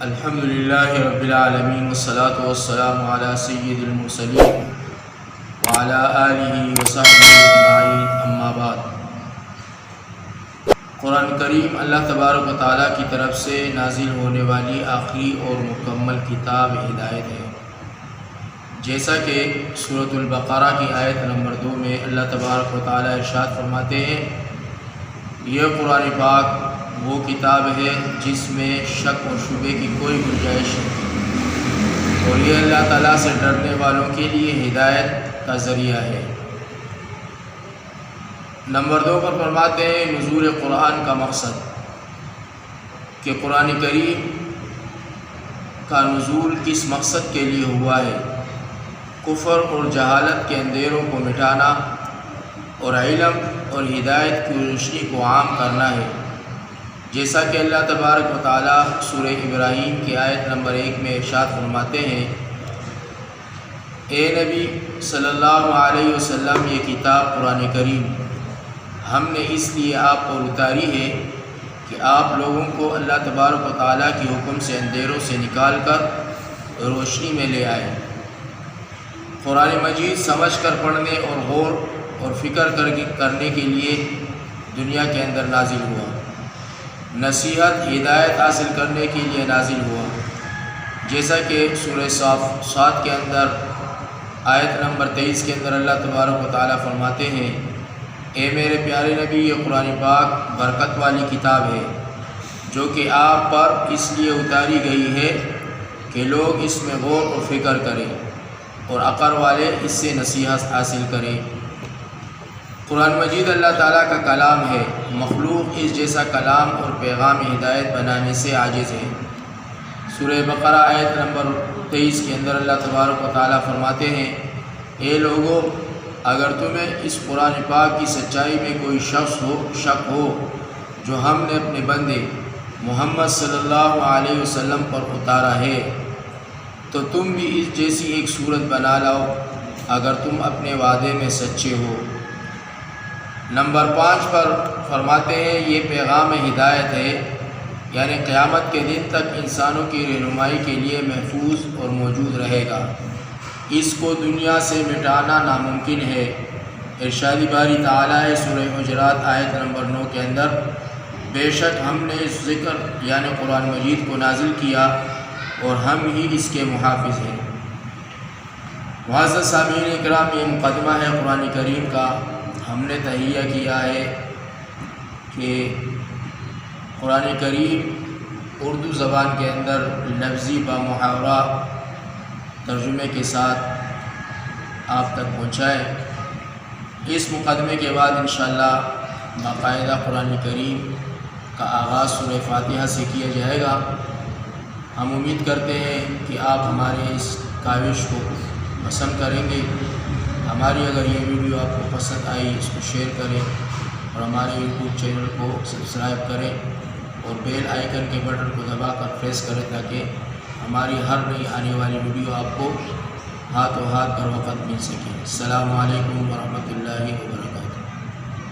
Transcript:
الحمد للہ رب العالمین والصلاة والسلام علی سید المرسلین وعلی آلہ وصحبہ اجمعین، اما بعد۔ قرآن کریم اللہ تبارک و تعالیٰ کی طرف سے نازل ہونے والی آخری اور مکمل کتاب ہدایت ہے، جیسا کہ سورۃ البقرہ کی آیت نمبر 2 میں اللہ تبارک و تعالیٰ ارشاد فرماتے ہیں، یہ قرآن پاک وہ کتاب ہے جس میں شک اور شبے کی کوئی گنجائش نہیں، اور یہ اللہ تعالیٰ سے ڈرنے والوں کے لیے ہدایت کا ذریعہ ہے۔ نمبر 2 پر فرماتے ہیں نزول قرآن کا مقصد، کہ قرآن کریم کا نزول کس مقصد کے لیے ہوا ہے؟ کفر اور جہالت کے اندھیروں کو مٹانا اور علم اور ہدایت کی روشنی کو عام کرنا ہے، جیسا کہ اللہ تبارک و تعالیٰ سورہ ابراہیم کی آیت نمبر 1 میں ارشاد فرماتے ہیں، اے نبی صلی اللہ علیہ وسلم، یہ کتاب قرآن کریم ہم نے اس لیے آپ پر اتاری ہے کہ آپ لوگوں کو اللہ تبارک و تعالیٰ کے حکم سے اندھیروں سے نکال کر روشنی میں لے آئے۔ قرآن مجید سمجھ کر پڑھنے اور غور اور فکر کرنے کے لیے دنیا کے اندر نازل ہوا، نصیحت ہدایت حاصل کرنے کے لیے نازل ہوا، جیسا کہ سورہ صاد کے اندر آیت نمبر 23 کے اندر اللہ تبارک و تعالیٰ فرماتے ہیں، اے میرے پیارے نبی، یہ قرآن پاک برکت والی کتاب ہے جو کہ آپ پر اس لیے اتاری گئی ہے کہ لوگ اس میں غور و فکر کریں اور عقل والے اس سے نصیحت حاصل کریں۔ قرآن مجید اللہ تعالیٰ کا کلام ہے، مخلوق اس جیسا کلام اور پیغام ہدایت بنانے سے عاجز ہے۔ سورہ بقرہ آیت نمبر 23 کے اندر اللہ تبارک و تعالیٰ فرماتے ہیں، اے لوگو، اگر تمہیں اس قرآن پاک کی سچائی میں کوئی شک ہو جو ہم نے اپنے بندے محمد صلی اللہ علیہ وسلم پر اتارا ہے، تو تم بھی اس جیسی ایک صورت بنا لاؤ اگر تم اپنے وعدے میں سچے ہو۔ نمبر 5 پر فرماتے ہیں، یہ پیغام ہدایت ہے، یعنی قیامت کے دن تک انسانوں کی رہنمائی کے لیے محفوظ اور موجود رہے گا، اس کو دنیا سے مٹانا ناممکن ہے۔ ارشاد باری تعالیٰ ہے سورہ حجرات آیت نمبر 9 کے اندر، بے شک ہم نے اس ذکر یعنی قرآن مجید کو نازل کیا اور ہم ہی اس کے محافظ ہیں۔ معزز سامعین اکرام، یہ مقدمہ ہے قرآن کریم کا، ہم نے تہیہ کیا ہے کہ قرآن کریم اردو زبان کے اندر لفظی با محاورہ ترجمے کے ساتھ آپ تک پہنچائے۔ اس مقدمے کے بعد انشاءاللہ باقاعدہ قرآن کریم کا آغاز سورہ فاتحہ سے کیا جائے گا۔ ہم امید کرتے ہیں کہ آپ ہمارے اس کاوش کو پسند کریں گے۔ ہماری اگر یہ ویڈیو آپ کو پسند آئی، اس کو شیئر کریں اور ہمارے یوٹیوب چینل کو سبسکرائب کریں اور بیل آئیکن کے بٹن کو دبا کر پریس کریں تاکہ ہماری ہر نئی آنے والی ویڈیو آپ کو ہاتھوں ہاتھ بر وقت مل سکے۔ السلام علیکم ورحمۃ اللہ وبرکاتہ۔